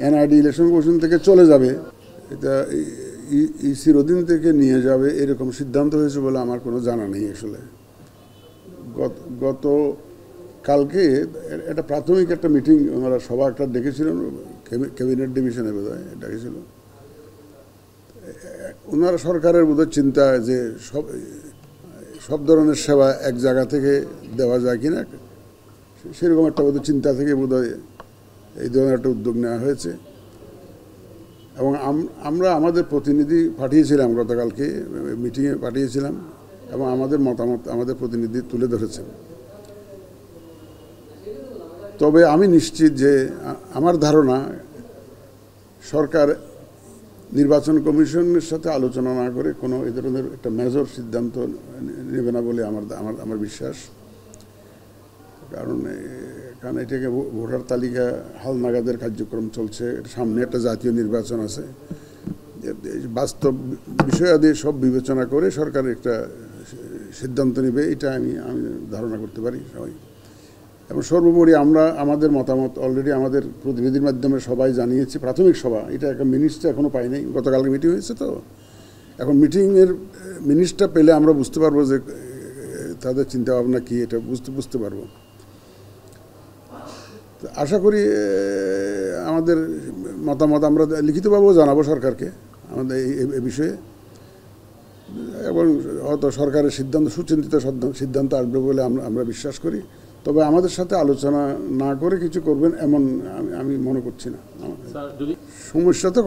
NID election commission থেকে চলে যাবে, এটা ইসির অধীন থেকে নিয়ে যাবে এরকম সিদ্ধান্ত হয়েছে বলে আমার কোনো জানা নেই। আসলে গত কালকে একটা প্রাথমিক একটা মিটিং ওনারা সভা একটা ডেকেছিলেন, ক্যাবিনেট ডিভিশনে বোধহয় ডেকেছিল। ওনারা সরকারের বোধহয় চিন্তা যে সব ধরনের সেবা এক জায়গা থেকে দেওয়া যায় কিনা, সেরকম একটা বোধহয় চিন্তা থেকে বোধহয় এই ধরনের একটা উদ্যোগ নেওয়া হয়েছে। এবং আমরা আমাদের প্রতিনিধি পাঠিয়েছিলাম, গতকালকে মিটিংয়ে পাঠিয়েছিলাম, এবং আমাদের মতামত আমাদের প্রতিনিধি তুলে ধরেছেন। তবে আমি নিশ্চিত যে আমার ধারণা সরকার নির্বাচন কমিশনের সাথে আলোচনা না করে কোনো এই ধরনের একটা মেজর সিদ্ধান্ত নেবে না বলে আমার বিশ্বাস। কারণ এটাকে ভোটার তালিকা হালনাগাদের কার্যক্রম চলছে, সামনে একটা জাতীয় নির্বাচন আছে, বাস্তব বিষয়াদি সব বিবেচনা করে সরকার একটা সিদ্ধান্ত নেবে, এটা আমি ধারণা করতে পারি সবাই। এবং সর্বোপরি আমরা আমাদের মতামত অলরেডি আমাদের প্রতিনিধির মাধ্যমে সবাই জানিয়েছি। প্রাথমিক সভা, এটা একটা মিনিটসটা এখনও পাই নাই, গতকালকে মিটিং হয়েছে, তো এখন মিটিংয়ের মিনিটসটা পেলে আমরা বুঝতে পারবো যে তাদের চিন্তাভাবনা কী, এটা বুঝতে পারবো। আশা করি আমাদের মতামত আমরা লিখিতভাবেও জানাবো সরকারকে আমাদের এই বিষয়ে, এবং হয়তো সরকারের সুচিন্তিত সিদ্ধান্ত আসবে বলে আমরা বিশ্বাস করি। তবে আমাদের সাথে আলোচনা না করে কিছু করবেন এমন আমি মনে করছি না। সমস্যা তো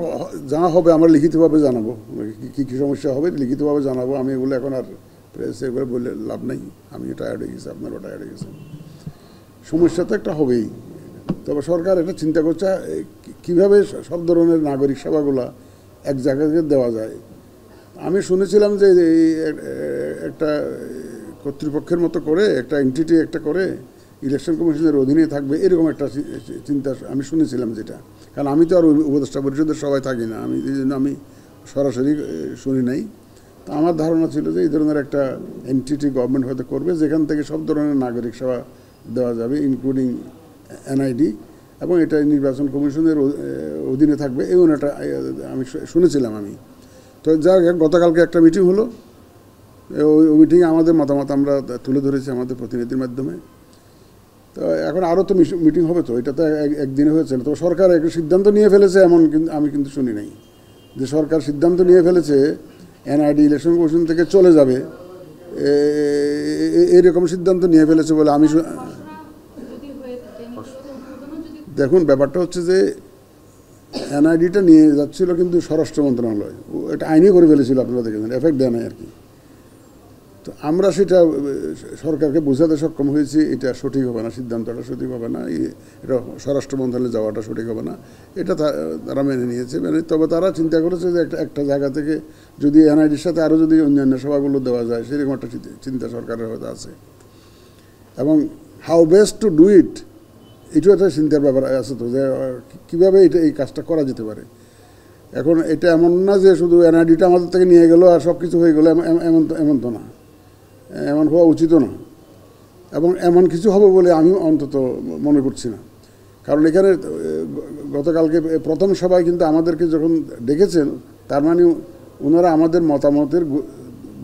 জানা হবে, আমরা লিখিতভাবে জানাবো কী সমস্যা হবে, লিখিতভাবে জানাবো। আমি এগুলো এখন আর প্রেসে এগুলো বললে লাভ নেই, আমি টায়ার্ড হয়ে গেছি, আপনারাও টায়ার্ড হয়ে গেছেন। সমস্যা তো একটা হবেই। তবে সরকার এটা চিন্তা করছে কীভাবে সব ধরনের নাগরিক সেবাগুলো এক জায়গায় দেওয়া যায়। আমি শুনেছিলাম যে একটা কর্তৃপক্ষের মতো করে একটা এন্টিটি একটা করে ইলেকশন কমিশনের অধীনে থাকবে, এরকম একটা চিন্তা আমি শুনেছিলাম, যেটা কারণ আমি তো আর উপদেষ্টা পরিষদের সবাই থাকি না, এই জন্য আমি সরাসরি শুনি নাই। তো আমার ধারণা ছিল যে এই ধরনের একটা এন্টিটি গভর্নমেন্ট হয়তো করবে, যেখান থেকে সব ধরনের নাগরিক সেবা দেওয়া যাবে, ইনক্লুডিং এনআইডি, এবং এটা নির্বাচন কমিশনের অধীনে থাকবে, এমন একটা আমি শুনেছিলাম আমি। তো যা গতকালকে একটা মিটিং হলো, ওই মিটিংয়ে আমাদের মতামত আমরা তুলে ধরেছি আমাদের প্রতিনিধির মাধ্যমে। তো এখন আরও তো মিটিং হবে, তো এটা তো একদিনে হয়েছে না। তো সরকার একটা সিদ্ধান্ত নিয়ে ফেলেছে এমন আমি কিন্তু শুনি নাই যে সরকার সিদ্ধান্ত নিয়ে ফেলেছে এনআইডি ইলেকশন কমিশন থেকে চলে যাবে, এরকম সিদ্ধান্ত নিয়ে ফেলেছে বলে আমি। দেখুন, ব্যাপারটা হচ্ছে যে এনআইডিটা নিয়ে যাচ্ছিল কিন্তু স্বরাষ্ট্র মন্ত্রণালয়, এটা আইনি করে ফেলেছিল, আপনারা দেখেছেন, এফেক্ট দেয় নাই আর কি। তো আমরা সেটা সরকারকে বোঝাতে সক্ষম হয়েছি, এটা সঠিক হবে না, সিদ্ধান্তটা সঠিক হবে না, এটা স্বরাষ্ট্র মন্ত্রণালয়ে যাওয়াটা সঠিক হবে না, এটা তারা মেনে নিয়েছে। তবে তারা চিন্তা করেছে যে একটা জায়গা থেকে যদি এনআইডির সাথে আরও যদি অন্যান্য সেবাগুলো দেওয়া যায়, সেরকম একটা চিন্তা সরকারের হয়তো আছে। এবং how best to do it, এটাও একটা চিন্তার ব্যাপার আছে, তো যে কীভাবে এই কাজটা করা যেতে পারে। এখন এটা এমন না যে শুধু এনআইডিটা আমাদের থেকে নিয়ে গেল আর সব কিছু হয়ে গেলো, এমন তো না, এমন হওয়া উচিতও না, এবং এমন কিছু হবে বলে আমি অন্তত মনে করছি না। কারণ এখানে গতকালকে প্রথম সভায় কিন্তু আমাদেরকে যখন ডেকেছেন, তার মানে ওনারা আমাদের মতামতের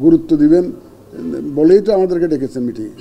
গুরুত্ব দিবেন বলেই তো আমাদেরকে ডেকেছেন মিটিংয়ে।